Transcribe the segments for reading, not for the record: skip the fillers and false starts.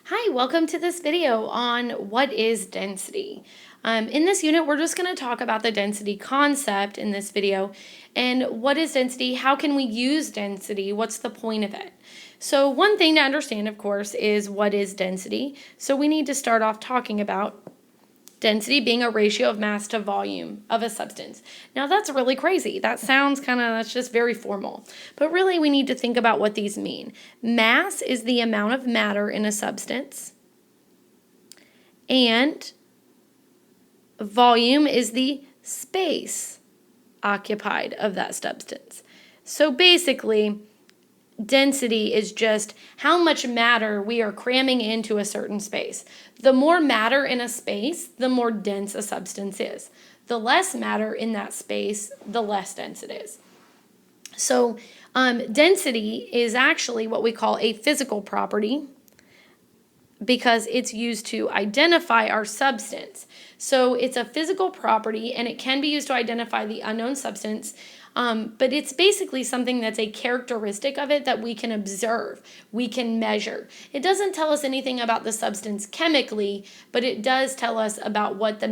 Hi, welcome to this video on what is density. In this unit, we're just going to talk about the density concept in this video. And what is density? How can we use density? What's the point of it? So one thing to understand, of course, is what is density. So we need to start off talking about density being a ratio of mass to volume of a substance. Now that's really crazy. That sounds that's just very formal. But really we need to think about what these mean. Mass is the amount of matter in a substance, and volume is the space occupied of that substance. So basically, density is just how much matter we are cramming into a certain space. The more matter in a space, the more dense a substance is. The less matter in that space, the less dense it is. So density is actually what we call a physical property because it's used to identify our substance. So it's a physical property and it can be used to identify the unknown substance. But it's basically something that's a characteristic of it that we can observe, we can measure. It doesn't tell us anything about the substance chemically, but it does tell us about what the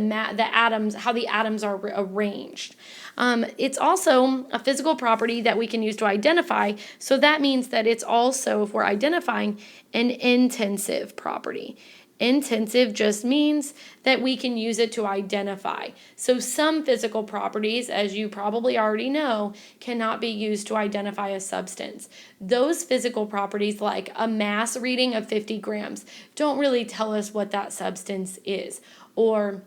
atoms, how the atoms are arranged. It's also a physical property that we can use to identify. So that means that it's also, if we're identifying, an intensive property. Intensive just means that we can use it to identify. So some physical properties, as you probably already know, cannot be used to identify a substance. Those physical properties, like a mass reading of 50 grams, don't really tell us what that substance is. Or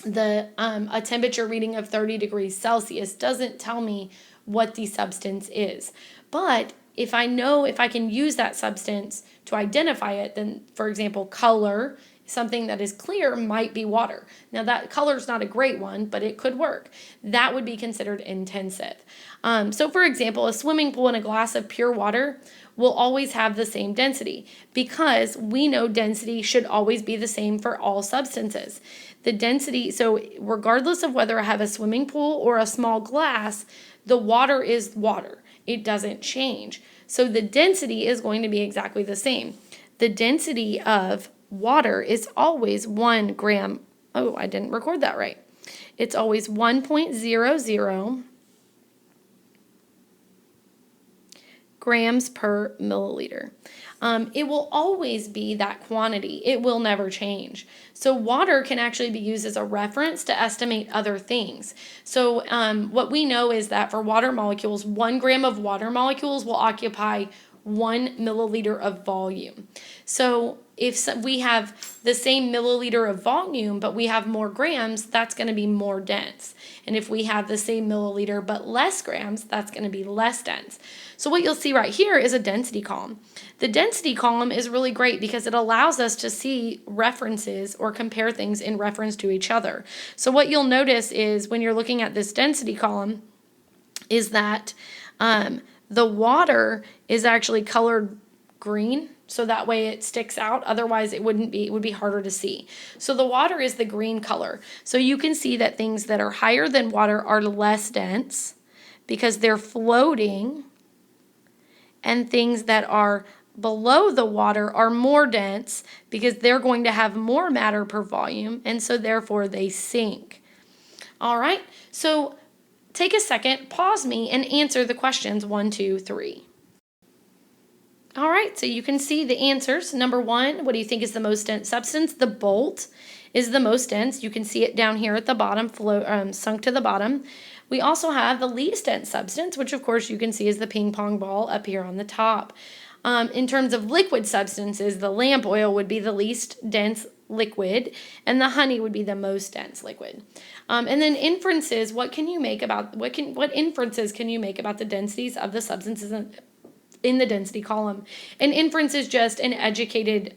a temperature reading of 30 degrees Celsius doesn't tell me what the substance is. But if I can use that substance to identify it, then, for example, color, something that is clear might be water. Now, that color is not a great one, but it could work. That would be considered intensive. So, for example, a swimming pool and a glass of pure water will always have the same density because we know density should always be the same for all substances. The density, so regardless of whether I have a swimming pool or a small glass, the water is water. It doesn't change. So the density is going to be exactly the same. The density of water is always 1 gram. Oh, I didn't record that right. It's always 1.00 grams per milliliter. It will always be that quantity. It will never change. So water can actually be used as a reference to estimate other things. So what we know is that for water molecules, 1 gram of water molecules will occupy 1 milliliter of volume. So if we have the same milliliter of volume, but we have more grams, that's going to be more dense. And if we have the same milliliter, but less grams, that's going to be less dense. So what you'll see right here is a density column. The density column is really great because it allows us to see references or compare things in reference to each other. So what you'll notice is when you're looking at this density column is that the water is actually colored green, so that way it sticks out. Otherwise it would be harder to see. So the water is the green color. So you can see that things that are higher than water are less dense because they're floating, and things that are below the water are more dense because they're going to have more matter per volume, and so therefore they sink. All right, so take a second, pause me, and answer the questions 1, 2, 3. All right, so you can see the answers. Number 1, what do you think is the most dense substance? The bolt is the most dense. You can see it down here at the bottom, sunk to the bottom. We also have the least dense substance, which of course you can see is the ping pong ball up here on the top. In terms of liquid substances, the lamp oil would be the least dense liquid, and the honey would be the most dense liquid. And then inferences, what inferences can you make about the densities of the substances in the density column? An inference is just an educated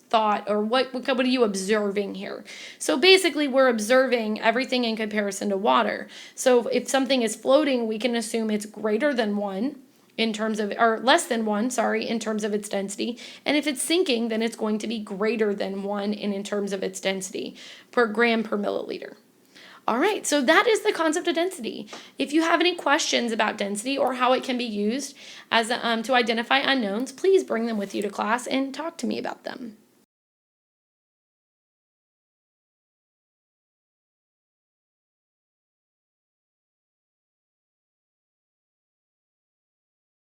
thought, or what are you observing here? So basically we're observing everything in comparison to water. So if something is floating, we can assume it's greater than 1 in terms of, or less than 1, in terms of its density. And if it's sinking, then it's going to be greater than 1 in terms of its density per gram per milliliter. All right, so that is the concept of density. If you have any questions about density or how it can be used as to identify unknowns, please bring them with you to class and talk to me about them.